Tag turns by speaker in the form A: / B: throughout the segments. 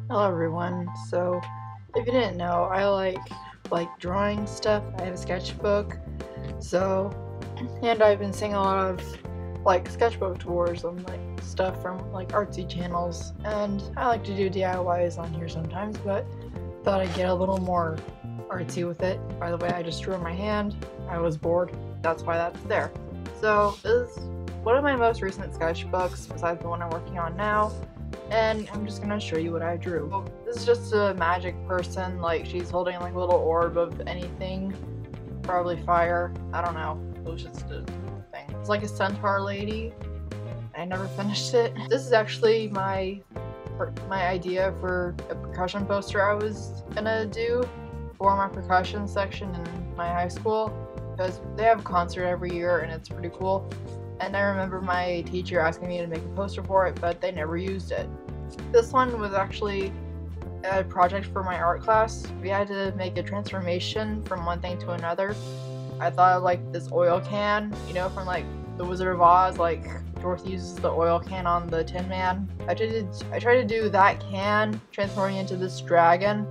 A: Hello everyone. So, if you didn't know, I like drawing stuff. I have a sketchbook. So, and I've been seeing a lot of like sketchbook tours on like stuff from like artsy channels, and I like to do DIYs on here sometimes, but thought I'd get a little more artsy with it. By the way, I just drew in my hand. I was bored. That's why that's there. So, this is one of my most recent sketchbooks besides the one I'm working on now. And I'm just gonna show you what I drew. This is just a magic person, like she's holding like a little orb of anything, probably fire, I don't know, it was just a thing. It's like a centaur lady. I never finished it. This is actually my idea for a percussion poster I was gonna do for my percussion section in my high school, because they have a concert every year and it's pretty cool. And I remember my teacher asking me to make a poster for it, but they never used it. This one was actually a project for my art class. We had to make a transformation from one thing to another. I thought of like this oil can, you know, from like the Wizard of Oz, like Dorothy uses the oil can on the Tin Man. I tried to do that can transforming into this dragon,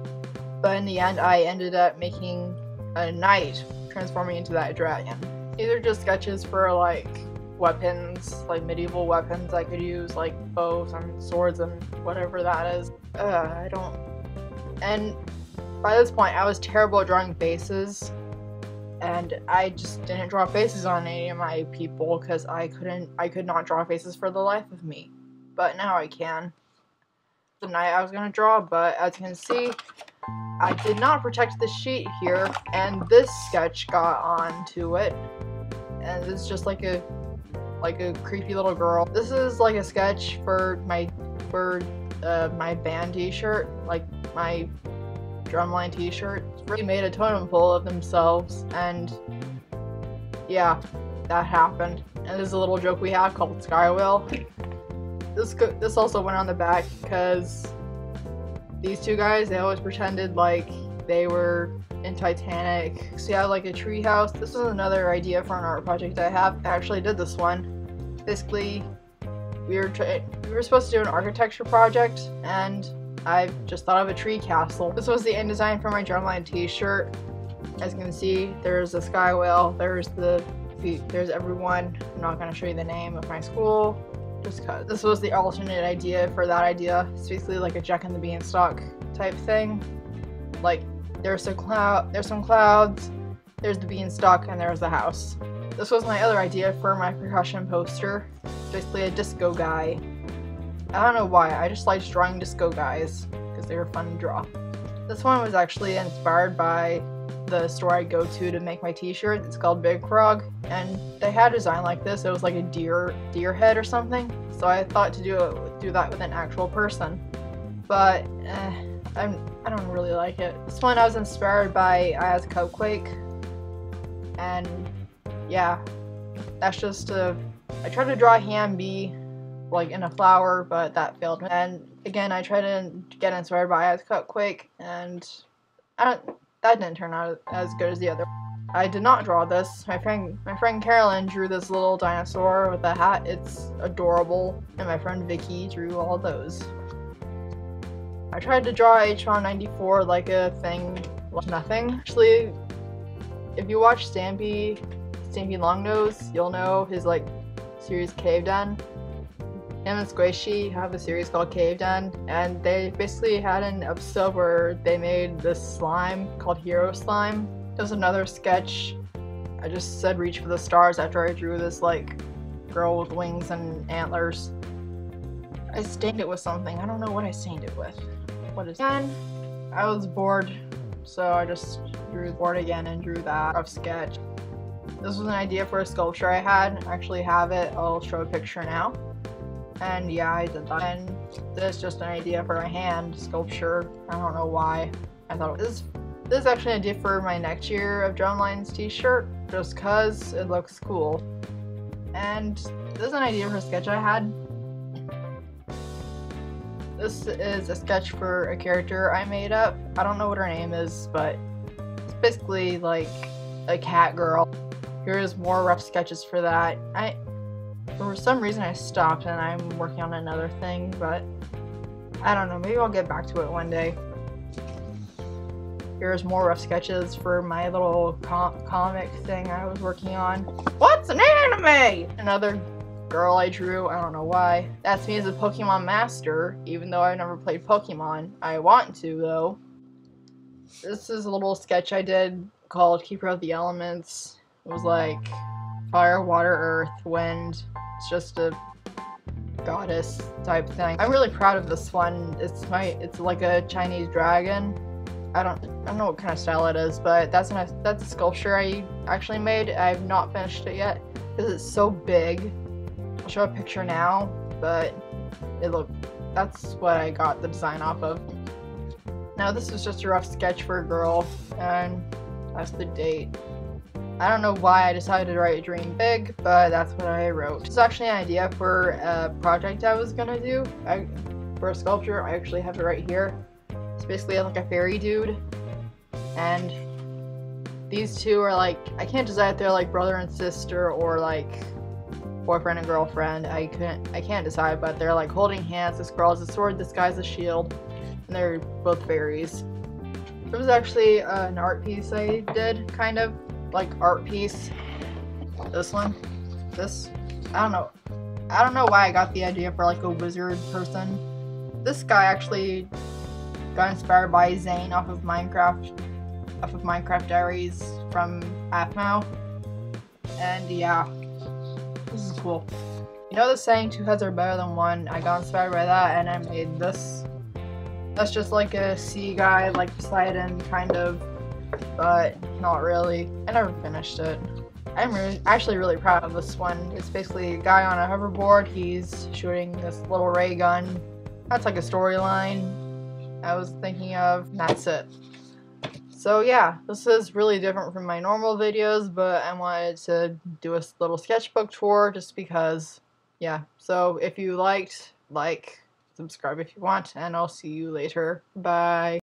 A: but in the end I ended up making a knight transforming into that dragon. These are just sketches for like weapons, like medieval weapons I could use, like bows and swords and whatever that is. And by this point I was terrible at drawing faces, and I just didn't draw faces on any of my people because I could not draw faces for the life of me. But now I can. The knight I was gonna draw, but as you can see, I did not protect the sheet here, and this sketch got onto it. And this is just like a creepy little girl. This is like a sketch for my band t-shirt, like my drumline t-shirt. They made a totem pole of themselves, and yeah, that happened. And there's a little joke we have called Skywheel. This also went on the back because these two guys, they always pretended like they were in Titanic. So yeah, like a tree house. This is another idea for an art project I have. I actually did this one. Basically, we were supposed to do an architecture project, and I just thought of a tree castle. This was the end design for my drumline t-shirt. As you can see, there's a sky whale, there's everyone. I'm not going to show you the name of my school, just because. This was the alternate idea for that idea. It's basically like a Jack and the Beanstalk type thing. Like, there's some clouds, there's the beanstalk, and there's the house. This was my other idea for my percussion poster. It's basically a disco guy. I don't know why, I just liked drawing disco guys because they were fun to draw. This one was actually inspired by the store I go to make my t-shirt. It's called Big Frog, and they had a design like this. It was like a deer head or something. So I thought to do that with an actual person. But I don't really like it. This one I was inspired by Aya's Cupquake, and yeah, that's just I tried to draw a hand bee like in a flower, but that failed. And again, I tried to get inspired by Aya's Cupquake, and that didn't turn out as good as the other. I did not draw this. My friend Carolyn drew this little dinosaur with a hat. It's adorable, and my friend Vicky drew all those. I tried to draw H-Bomb 94 like a thing, like nothing. Actually, if you watch Stampy Longnose, you'll know his like series Cave Den. Him and Squishy have a series called Cave Den, and they basically had an episode where they made this slime called Hero Slime. There's another sketch. I just said reach for the stars after I drew this like girl with wings and antlers. I stained it with something. I don't know what I stained it with. What is it? And I was bored, so I just drew board again and drew that rough sketch. This was an idea for a sculpture I had. I actually have it. I'll show a picture now. And yeah, I did that. And this is just an idea for a hand sculpture. I don't know why. I thought this is actually an idea for my next year of Drumlines t-shirt, just cause it looks cool. And this is an idea for a sketch I had. This is a sketch for a character I made up. I don't know what her name is, but it's basically like a cat girl. Here's more rough sketches for that. For some reason I stopped and I'm working on another thing, but I don't know, maybe I'll get back to it one day. Here's more rough sketches for my little comic thing I was working on. What's an anime? Another girl I drew, I don't know why. That's me as a Pokemon master, even though I've never played Pokemon. I want to, though. This is a little sketch I did called Keeper of the Elements. It was like fire, water, earth, wind. It's just a goddess type thing. I'm really proud of this one. It's like a Chinese dragon. I don't know what kind of style it is, but that's a sculpture I actually made. I've not finished it yet because it's so big. I'll show a picture now, but that's what I got the design off of. Now this is just a rough sketch for a girl, and that's the date. I don't know why I decided to write Dream Big, but that's what I wrote. This is actually an idea for a project I was gonna do. For a sculpture, I actually have it right here. It's basically like a fairy dude, and these two are like, I can't decide if they're like brother and sister or like boyfriend and girlfriend. I can't decide, but they're like holding hands. This girl has a sword, this guy's a shield, and they're both fairies. It was actually an art piece I did, kind of like art piece. This one, I don't know why I got the idea for like a wizard person. This guy actually got inspired by Zane off of Minecraft Diaries from Aphmau, and yeah, this is cool. You know the saying, 2 heads are better than one? I got inspired by that and I made this. That's just like a sea guy, like Poseidon, kind of, but not really. I never finished it. I'm actually really proud of this one. It's basically a guy on a hoverboard. He's shooting this little ray gun. That's like a storyline I was thinking of, and that's it. So yeah, this is really different from my normal videos, but I wanted to do a little sketchbook tour just because, yeah. So if you liked, subscribe if you want, and I'll see you later. Bye.